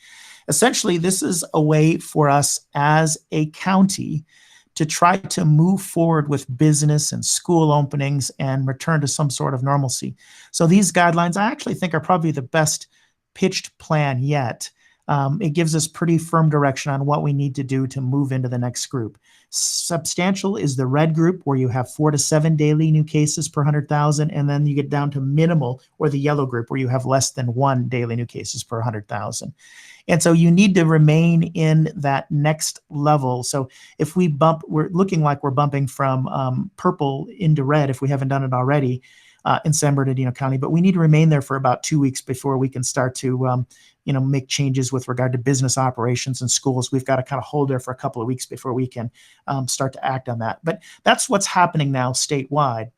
Essentially, this is a way for us as a county to try to move forward with business and school openings and return to some sort of normalcy. So these guidelines, I actually think, are probably the best pitched plan yet. It gives us pretty firm direction on what we need to do to move into the next group. Substantial is the red group, where you have 4 to 7 daily new cases per 100,000, and then you get down to minimal, or the yellow group, where you have less than 1 daily new cases per 100,000. And so you need to remain in that next level. So if we bump, we're looking like we're bumping from purple into red if we haven't done it already in San Bernardino County, but we need to remain there for about 2 weeks before we can start to make changes with regard to business operations and schools. We've got to kind of hold there for a couple of weeks before we can start to act on that. But that's what's happening now statewide.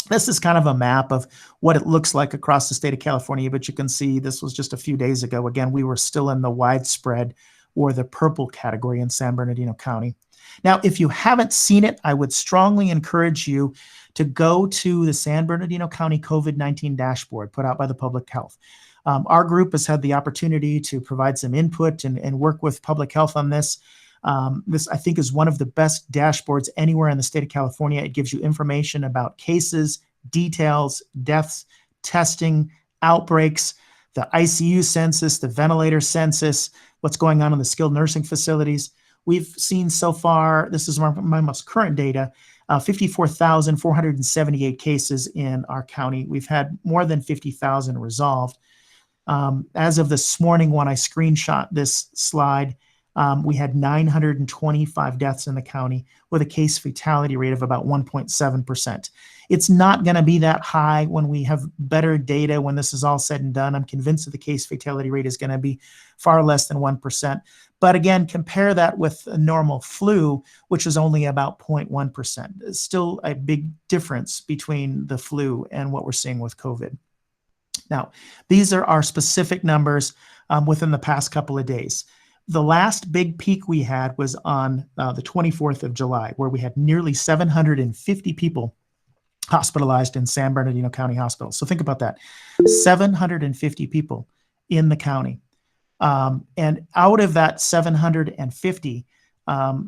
This is kind of a map of what it looks like across the state of California, but you can see this was just a few days ago. Again, we were still in the widespread, or the purple category, in San Bernardino County. Now, if you haven't seen it, I would strongly encourage you to go to the San Bernardino County COVID-19 dashboard put out by the Public Health. Our group has had the opportunity to provide some input and work with Public Health on this. This, I think, is one of the best dashboards anywhere in the state of California. It gives you information about cases, details, deaths, testing, outbreaks, the ICU census, the ventilator census, what's going on in the skilled nursing facilities. We've seen so far, this is my most current data, 54,478 cases in our county. We've had more than 50,000 resolved. As of this morning, when I screenshot this slide, we had 925 deaths in the county with a case fatality rate of about 1.7%. It's not going to be that high when we have better data when this is all said and done. I'm convinced that the case fatality rate is going to be far less than 1%. But again, compare that with a normal flu, which is only about 0.1%. It's still a big difference between the flu and what we're seeing with COVID. Now, these are our specific numbers within the past couple of days. The last big peak we had was on the 24th of July, where we had nearly 750 people hospitalized in San Bernardino County Hospital. So think about that, 750 people in the county. And out of that 750,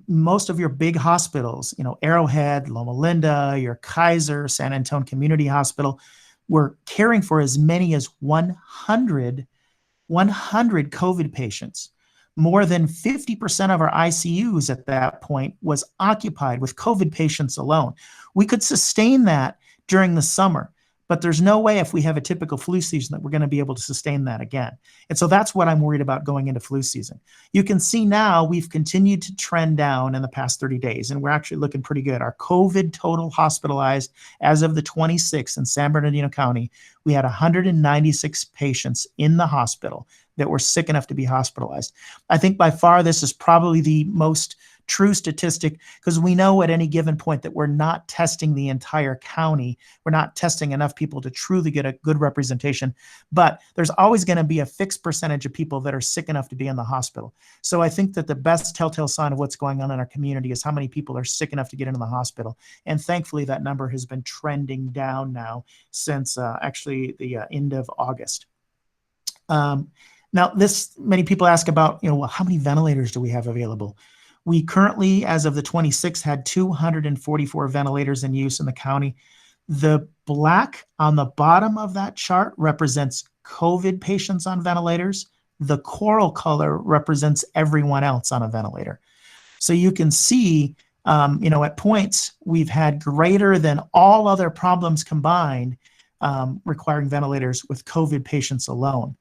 most of your big hospitals, Arrowhead, Loma Linda, your Kaiser, San Antonio Community Hospital, were caring for as many as 100 COVID patients. More than 50% of our ICUs at that point was occupied with COVID patients alone. We could sustain that during the summer, but there's no way if we have a typical flu season that we're going to be able to sustain that again. And so that's what I'm worried about going into flu season. You can see now we've continued to trend down in the past 30 days, and we're actually looking pretty good. Our COVID total hospitalized as of the 26th in San Bernardino County, we had 196 patients in the hospital that were sick enough to be hospitalized. I think by far this is probably the most true statistic, because we know at any given point that we're not testing the entire county. We're not testing enough people to truly get a good representation, but there's always going to be a fixed percentage of people that are sick enough to be in the hospital. So I think that the best telltale sign of what's going on in our community is how many people are sick enough to get into the hospital. And thankfully that number has been trending down now since actually the end of August. Now, many people ask about, well, how many ventilators do we have available? We currently, as of the 26th, had 244 ventilators in use in the county. The black on the bottom of that chart represents COVID patients on ventilators. The coral color represents everyone else on a ventilator. So you can see, at points, we've had greater than all other problems combined requiring ventilators with COVID patients alone.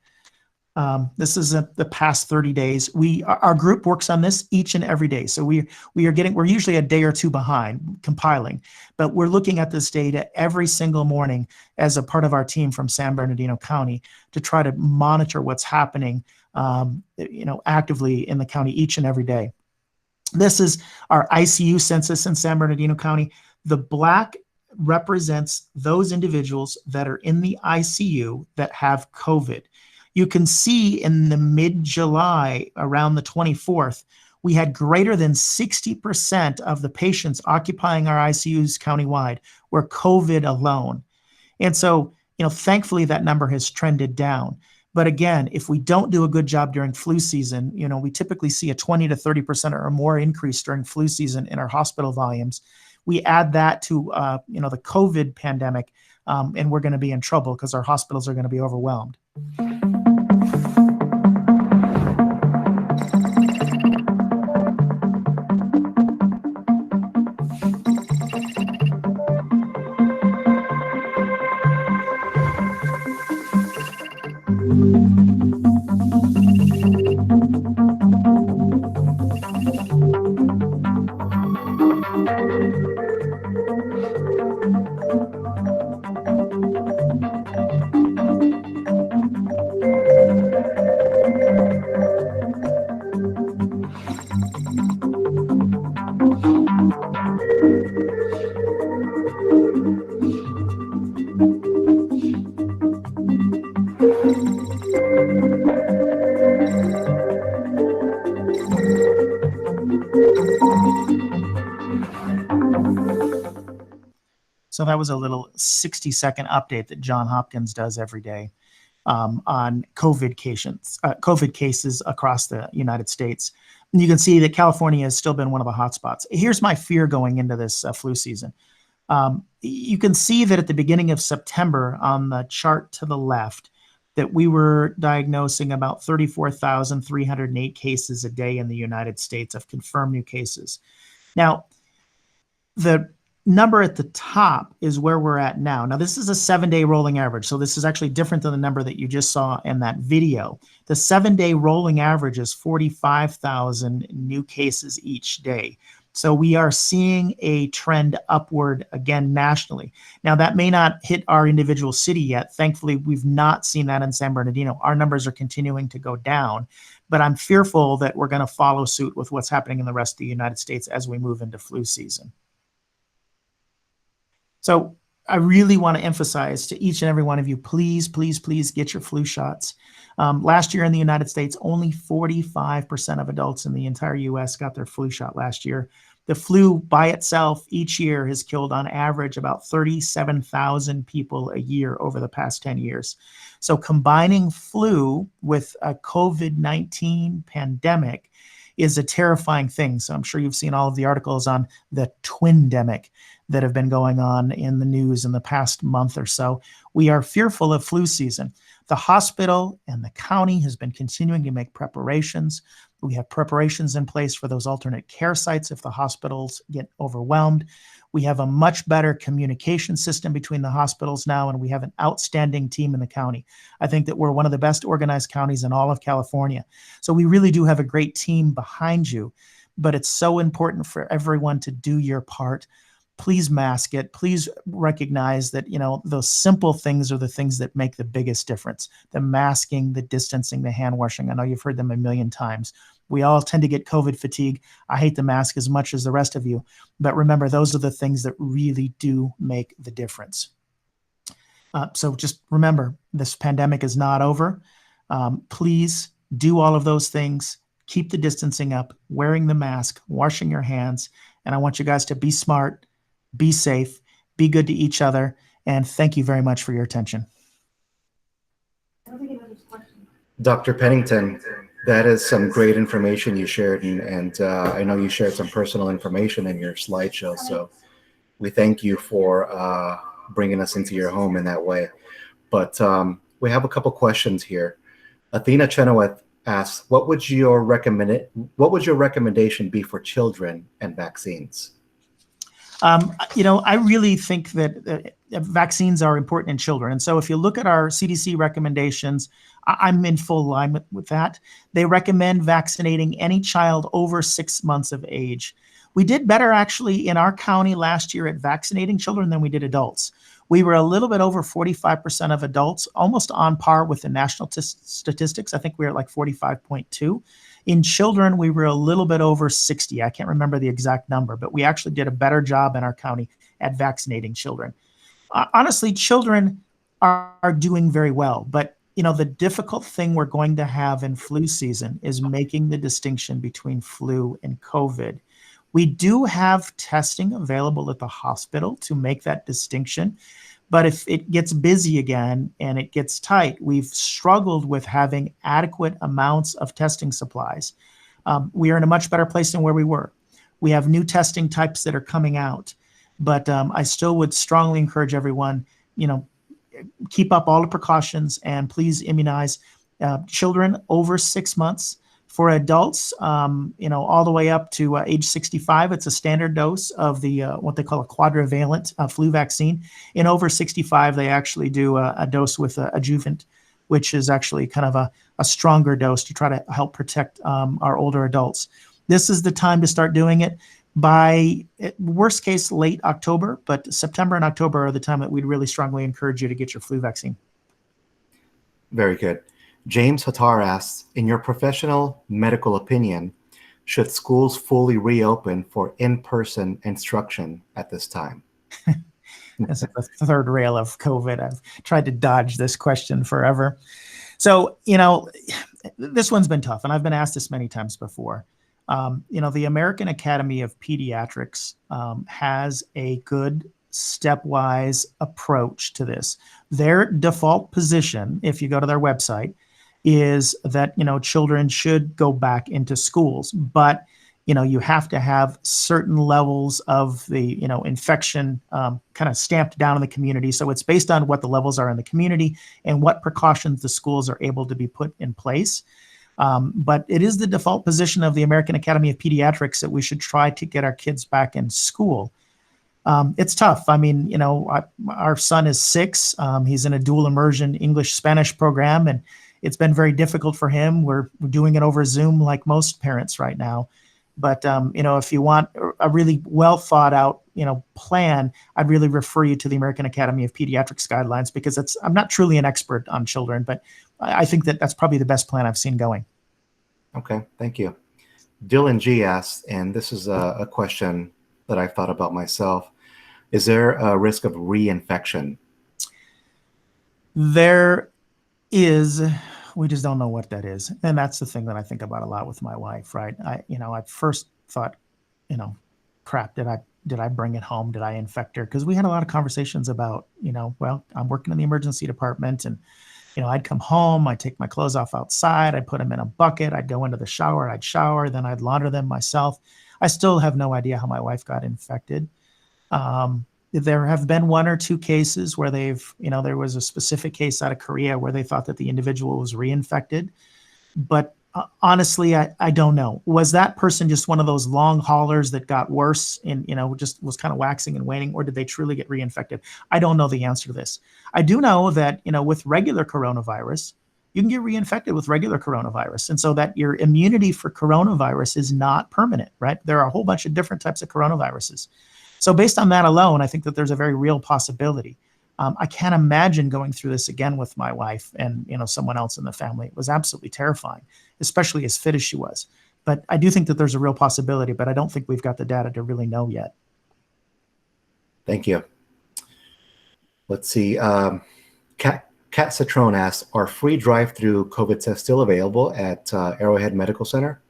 This is the past 30 days. Our group works on this each and every day. So we're usually a day or two behind compiling, but we're looking at this data every single morning as a part of our team from San Bernardino County to try to monitor what's happening, actively in the county each and every day. This is our ICU census in San Bernardino County. The black represents those individuals that are in the ICU that have COVID. You can see in the mid-July, around the 24th, we had greater than 60% of the patients occupying our ICUs countywide were COVID alone. And so, thankfully that number has trended down. But again, if we don't do a good job during flu season, we typically see a 20 to 30% or more increase during flu season in our hospital volumes. We add that to, the COVID pandemic, and we're going to be in trouble because our hospitals are going to be overwhelmed. So that was a little 60-second update that Johns Hopkins does every day on COVID cases across the United States. And you can see that California has still been one of the hot spots. Here's my fear going into this flu season. You can see that at the beginning of September on the chart to the left, that we were diagnosing about 34,308 cases a day in the United States of confirmed new cases. Now, the number at the top is where we're at now. Now, this is a 7-day rolling average, so this is actually different than the number that you just saw in that video. The 7-day rolling average is 45,000 new cases each day. So we are seeing a trend upward again nationally. Now, that may not hit our individual city yet. Thankfully, we've not seen that in San Bernardino. Our numbers are continuing to go down, but I'm fearful that we're going to follow suit with what's happening in the rest of the United States as we move into flu season. So I really want to emphasize to each and every one of you, please, please, please get your flu shots. Last year in the United States, only 45% of adults in the entire US got their flu shot last year. The flu by itself each year has killed on average about 37,000 people a year over the past 10 years. So combining flu with a COVID-19 pandemic is a terrifying thing. So I'm sure you've seen all of the articles on the twindemic that have been going on in the news in the past month or so. We are fearful of flu season. The hospital and the county has been continuing to make preparations. We have preparations in place for those alternate care sites if the hospitals get overwhelmed. We have a much better communication system between the hospitals now, and we have an outstanding team in the county. I think that we're one of the best organized counties in all of California. So we really do have a great team behind you, but it's so important for everyone to do your part. Please mask it. Please recognize that, those simple things are the things that make the biggest difference. The masking, the distancing, the hand washing. I know you've heard them a million times. We all tend to get COVID fatigue. I hate the mask as much as the rest of you. But remember, those are the things that really do make the difference. So just remember, this pandemic is not over. Please do all of those things. Keep the distancing up, wearing the mask, washing your hands. And I want you guys to be smart, be safe, be good to each other, and thank you very much for your attention. Dr. Pennington, that is some great information you shared, and I know you shared some personal information in your slideshow, so we thank you for bringing us into your home in that way. But we have a couple questions here. Athena Chenoweth asks, what would your recommendation be for children and vaccines? I really think that vaccines are important in children. And so if you look at our CDC recommendations, I'm in full alignment with that. They recommend vaccinating any child over 6 months of age. We did better actually in our county last year at vaccinating children than we did adults. We were a little bit over 45% of adults, almost on par with the national statistics. I think we were at like 45.2. In children, we were a little bit over 60. I can't remember the exact number, but we actually did a better job in our county at vaccinating children. Honestly, children are doing very well, but the difficult thing we're going to have in flu season is making the distinction between flu and COVID. We do have testing available at the hospital to make that distinction. But if it gets busy again and it gets tight, we've struggled with having adequate amounts of testing supplies. We are in a much better place than where we were. We have new testing types that are coming out. But I still would strongly encourage everyone, keep up all the precautions and please immunize children over 6 months. For adults, all the way up to age 65, it's a standard dose of the what they call a quadrivalent flu vaccine. In over 65, they actually do a dose with adjuvant, which is actually kind of a stronger dose to try to help protect our older adults. This is the time to start doing it. By worst case, late October, but September and October are the time that we'd really strongly encourage you to get your flu vaccine. Very good. James Hattar asks, in your professional medical opinion, should schools fully reopen for in-person instruction at this time? This is the third rail of COVID. I've tried to dodge this question forever. So, this one's been tough, and I've been asked this many times before. The American Academy of Pediatrics has a good stepwise approach to this. Their default position, if you go to their website, is that, children should go back into schools, but you have to have certain levels of the, infection kind of stamped down in the community. So it's based on what the levels are in the community and what precautions the schools are able to be put in place. But it is the default position of the American Academy of Pediatrics that we should try to get our kids back in school. It's tough. I mean, our son is 6. He's in a dual immersion English-Spanish program, and it's been very difficult for him. We're doing it over Zoom like most parents right now. But, if you want a really well thought out, plan, I'd really refer you to the American Academy of Pediatrics guidelines, because I'm not truly an expert on children, but I think that's probably the best plan I've seen going. Okay, thank you. Dylan G asks, and this is a question that I've thought about myself. Is there a risk of reinfection? There is. We just don't know what that is. And that's the thing that I think about a lot with my wife, right? I first thought, crap, did I bring it home? Did I infect her? Because we had a lot of conversations about, well, I'm working in the emergency department, and, I'd come home, I'd take my clothes off outside, I'd put them in a bucket, I'd go into the shower, I'd shower, then I'd launder them myself. I still have no idea how my wife got infected. There have been 1 or 2 cases where there was a specific case out of Korea where they thought that the individual was reinfected. But honestly, I don't know. Was that person just one of those long haulers that got worse and, just was kind of waxing and waning, or did they truly get reinfected? I don't know the answer to this. I do know that, with regular coronavirus, you can get reinfected with regular coronavirus. And so that your immunity for coronavirus is not permanent, right? There are a whole bunch of different types of coronaviruses. So based on that alone, I think that there's a very real possibility. I can't imagine going through this again with my wife and someone else in the family. It was absolutely terrifying, especially as fit as she was. But I do think that there's a real possibility, but I don't think we've got the data to really know yet. Thank you. Let's see. Kat Citrone asks, are free drive-through COVID tests still available at Arrowhead Medical Center?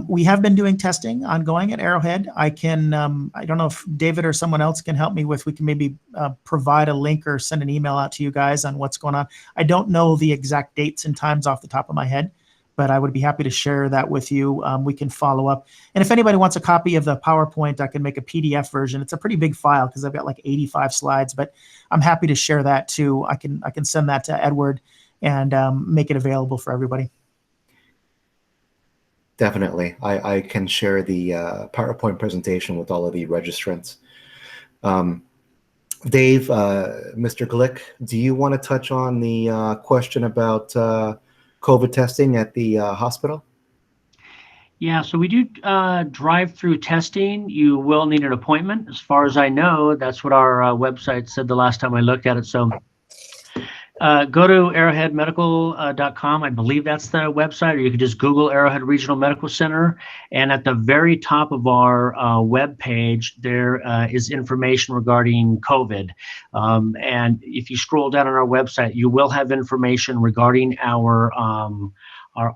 We have been doing testing ongoing at Arrowhead. I don't know if David or someone else can help me we can maybe provide a link or send an email out to you guys on what's going on. I don't know the exact dates and times off the top of my head, but I would be happy to share that with you. We can follow up. And if anybody wants a copy of the PowerPoint, I can make a PDF version. It's a pretty big file because I've got like 85 slides, but I'm happy to share that too. I can send that to Edward and make it available for everybody. Definitely. I can share the PowerPoint presentation with all of the registrants. Dave, Mr. Glick, do you want to touch on the question about COVID testing at the hospital? Yeah, so we do drive-through testing. You will need an appointment. As far as I know, that's what our website said the last time I looked at it. So go to arrowheadmedical.com. I believe that's the website, or you can just Google Arrowhead Regional Medical Center. And at the very top of our web page, there is information regarding COVID. And if you scroll down on our website, you will have information regarding our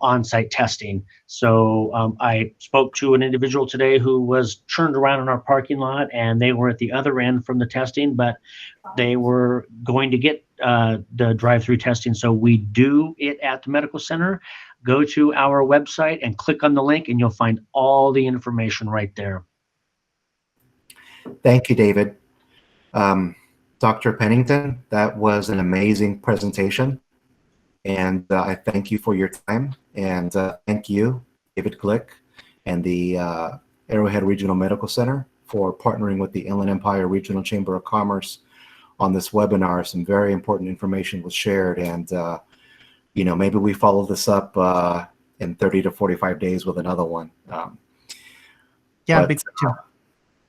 on-site testing. So I spoke to an individual today who was turned around in our parking lot, and they were at the other end from the testing, but they were going to get the drive-through testing. So we do it at the medical center. Go to our website and click on the link, and you'll find all the information right there. Thank you, David. Dr. Pennington, that was an amazing presentation. And I thank you for your time. And thank you, David Glick, and the Arrowhead Regional Medical Center for partnering with the Inland Empire Regional Chamber of Commerce on this webinar. Some very important information was shared. And, maybe we follow this up in 30 to 45 days with another one. Big too.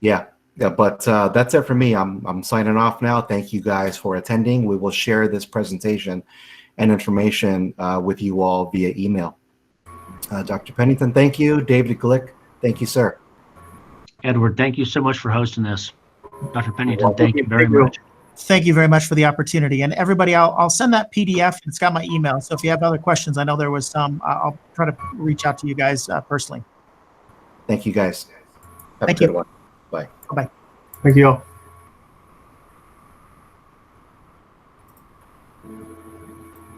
Yeah, but that's it for me. I'm signing off now. Thank you guys for attending. We will share this presentation and information with you all via email. Dr. Pennington, thank you. David Glick, thank you, sir. Edward, thank you so much for hosting this. Dr. Pennington, thank you very much. Thank you very much for the opportunity. And everybody, I'll send that PDF. It's got my email. So if you have other questions, I know there was some, I'll try to reach out to you guys personally. Thank you, guys. Have Thank a good you. one. Bye. Bye-bye. Thank you all.